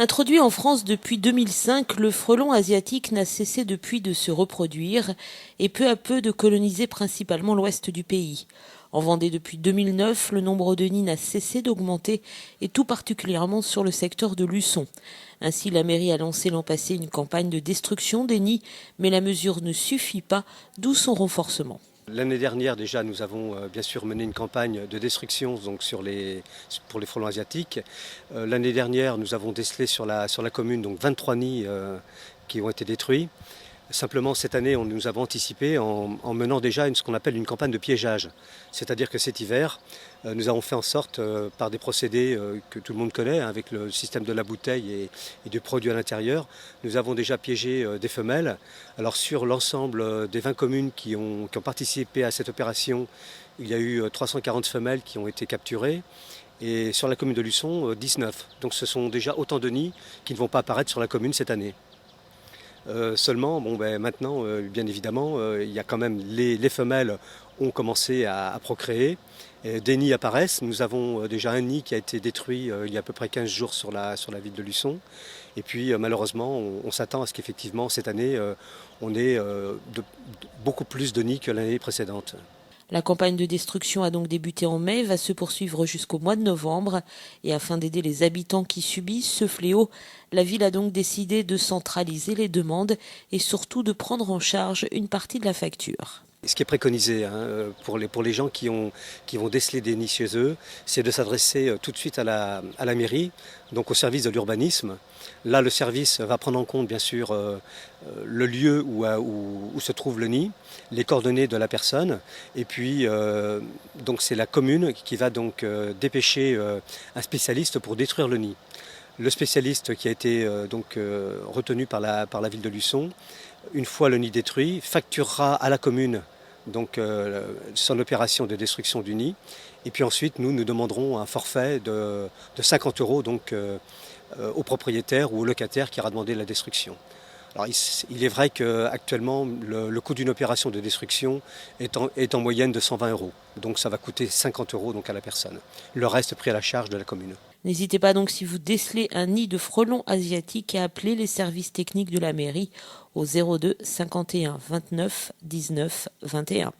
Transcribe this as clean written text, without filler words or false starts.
Introduit en France depuis 2005, le frelon asiatique n'a cessé depuis de se reproduire et peu à peu de coloniser principalement l'ouest du pays. En Vendée depuis 2009, le nombre de nids n'a cessé d'augmenter et tout particulièrement sur le secteur de Luçon. Ainsi, la mairie a lancé l'an passé une campagne de destruction des nids, mais la mesure ne suffit pas, d'où son renforcement. L'année dernière déjà, nous avons bien sûr mené une campagne de destruction donc, pour les frelons asiatiques. L'année dernière, nous avons décelé sur la commune donc 23 nids qui ont été détruits. Simplement, cette année, nous avons anticipé en menant déjà ce qu'on appelle une campagne de piégeage. C'est-à-dire que cet hiver, nous avons fait en sorte, par des procédés que tout le monde connaît, avec le système de la bouteille et du produit à l'intérieur, nous avons déjà piégé des femelles. Alors sur l'ensemble des 20 communes qui ont participé à cette opération, il y a eu 340 femelles qui ont été capturées. Et sur la commune de Luçon, 19. Donc ce sont déjà autant de nids qui ne vont pas apparaître sur la commune cette année. Seulement, maintenant, bien évidemment, il y a quand même les femelles ont commencé à procréer. Des nids apparaissent. Nous avons déjà un nid qui a été détruit il y a à peu près 15 jours sur la ville de Luçon. Et puis malheureusement, on s'attend à ce qu'effectivement cette année, on ait beaucoup plus de nids que l'année précédente. La campagne de destruction a donc débuté en mai, va se poursuivre jusqu'au mois de novembre. Et afin d'aider les habitants qui subissent ce fléau, la ville a donc décidé de centraliser les demandes et surtout de prendre en charge une partie de la facture. Ce qui est préconisé pour les gens qui vont déceler des nids chez eux, c'est de s'adresser tout de suite à la mairie, donc au service de l'urbanisme. Là, le service va prendre en compte, bien sûr, le lieu où se trouve le nid, les coordonnées de la personne, et puis donc c'est la commune qui va donc dépêcher un spécialiste pour détruire le nid. Le spécialiste qui a été retenu par la ville de Luçon, une fois le nid détruit, facturera à la commune donc son opération de destruction du nid. Et puis ensuite, nous demanderons un forfait de 50 € donc, au propriétaire ou au locataire qui aura demandé la destruction. Alors, il est vrai qu'actuellement, le coût d'une opération de destruction est en moyenne de 120 €. Donc ça va coûter 50 € donc, à la personne. Le reste pris à la charge de la commune. N'hésitez pas donc si vous décelez un nid de frelons asiatiques à appeler les services techniques de la mairie au 02 51 29 19 21.